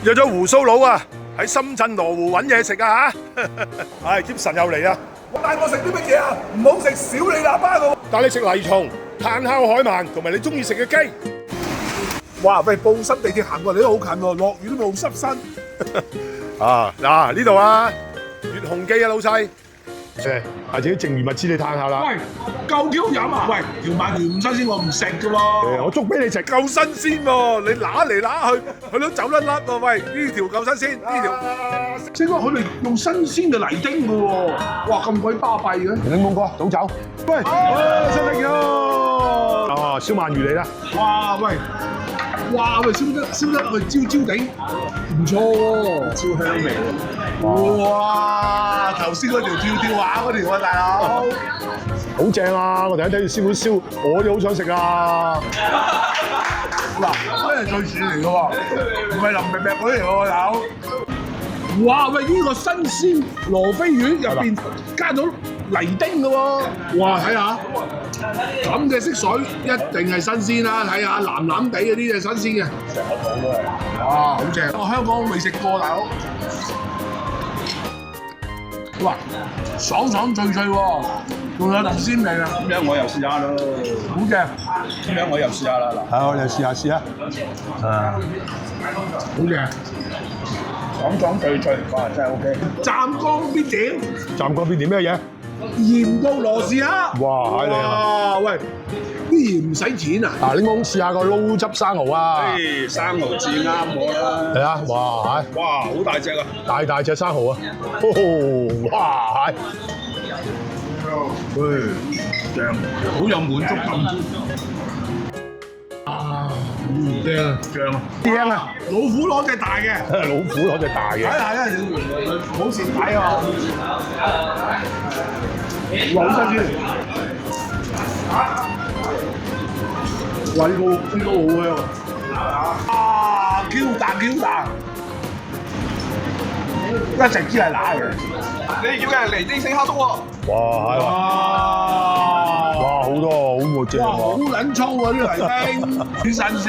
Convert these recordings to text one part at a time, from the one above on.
約咗胡鬚佬啊，喺深圳羅湖揾嘢食啊嚇！唉，Gibson又嚟啊！帶我食啲乜嘢啊？唔好食小李喇叭㗎喎！帶你食泥蟲、炭烤海鰻同埋你中意食嘅雞。哇！喂，布心地鐵行過嚟都好近喎，落雨都冇濕身。啊嗱，呢度啊，粵紅記啊，老細。誒，下次啲剩餘物資你嘆下啦。喂，夠幾好飲啊！喂，條鰻魚唔新鮮，我唔食㗎喎。我捉俾你食，夠新鮮喎！你揦嚟揦去，佢都走甩甩喎。喂，呢條夠新鮮，呢條。識講佢哋用新鮮嘅泥丁㗎喎。哇，咁鬼巴閉嘅。檸檬哥，早走。喂，新力咗。哦，燒鰻魚嚟啦。哇，喂！哇！喂，燒得去焦焦地，唔錯喎，超香味。哇！頭先嗰條跳畫嗰條啊，大佬，好正啊！我哋睇住師傅燒，我都好想食啊！嗱，真係最似嚟嘅喎，唔係腍白白嗰啲嚟喎，大佬。哇！喂，呢個新鮮羅非魚入邊加咗泥丁嘅喎，哇！睇下咁嘅色水一定係新鮮啦，睇下藍藍地嗰啲係新鮮嘅。哇！好正，我香港未食過，大佬。哇！爽脆脆喎，仲有魚鮮味啊！咁樣我又試下咯，好正。咁樣我又試下啦嗱。係，我哋試下。啊，好正。爽脆脆，哇！真係 OK。湛江必點，湛江邊點咩嘢？鹽到羅氏蝦。哇！你哇！喂，啲鹽唔使錢啊！嗱，你試下個撈汁生蠔啊！誒，生蠔至啱我啦。係啊！哇！哇！好大隻啊！大隻生蠔啊！哇！正，好有滿足感。正啊！正啊！正啊！老虎攞隻大嘅。老虎攞隻大嘅。係啊！好蝕底啊！好新鮮。哇！呢個好香啊！啊！Q 彈，一直知係乸嘅。你要嘅嚟丁星蝦粥喎。哇！係喎。哇！好多好喎，正哇！好喎。撚粗啊！啲泥丁，好新鮮。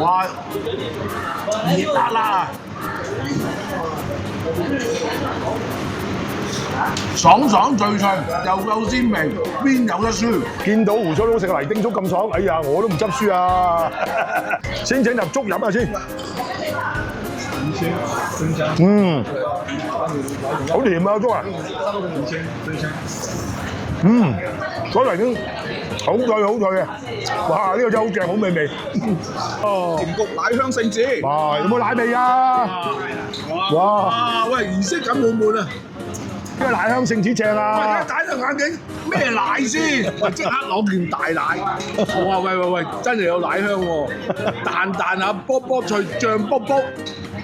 哇！熱辣辣啊！爽脆脆，又夠鮮味，邊有得輸？見到胡鬚佬食泥丁粥咁爽，哎呀，我都唔執輸啊！先整入粥飲下先。嗯，好甜啊粥啊！嗯，嗰泥丁好脆嘅，哇！呢個真係好正，好美味。哦，甜焗奶香聖子。哇！有冇奶味啊？哇！啊！喂，儀式感滿滿啊！呢個奶香聖子正喂，啊！戴對眼鏡，咩奶先？喂，即刻攞件大奶。哇！喂，真係有奶香喎，彈下，卜脆，醬卜。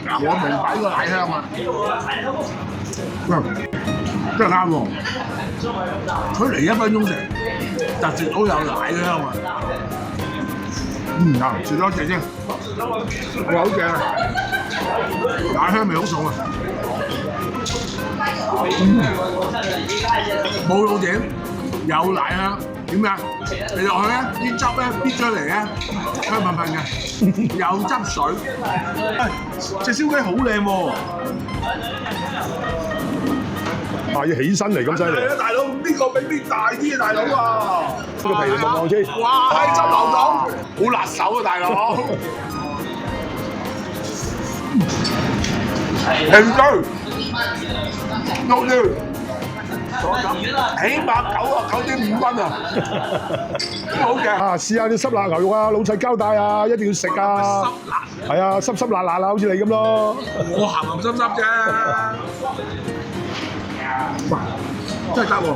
嗱，我明白呢個奶香啊。喂，真係啱喎。佢嚟1分鐘食，就食到有奶香啊。嗱，食多隻先。哇，好正啊！奶香味好重啊。冇老點，有奶香，點解？你落去咧，啲汁咧搣出嚟咧，香噴噴嘅，有汁水。隻燒雞好靚喎！啊，要起身嚟咁犀利。係啊，大佬，呢個比搣大啲啊，大佬啊！呢個皮望先。哇，係汁流到，好辣手啊，大佬！平對。六條，起碼99.5分啊！好嘅。啊，試下啲濕辣牛肉啊，老細交代啊，一定要食啊！濕辣。係啊，濕辣啊，好似你咁咯。我鹹濕啫。哇！真係得喎！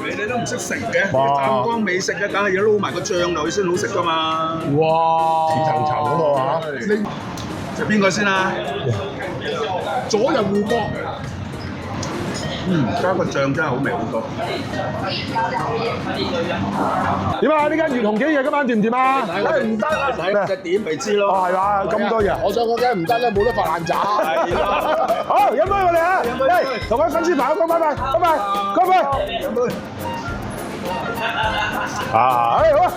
你哋都唔識食嘅，哇湛江美食嘅，梗係要撈埋個醬落去先好食噶嘛。哇！似層咁喎嚇。你食邊個先啊？左右互搏。加個醬真係好味好多。點啊？呢間粵紅記嘢今晚掂唔掂啊？梗係唔得啦！睇隻點咪知咯。哦，係嘛？咁多嘢。我想講梗係唔得啦，冇得發爛渣。係啦。好，飲杯我哋啊！喂，同位粉絲朋友講拜拜，乾杯！飲杯。啊，好啊！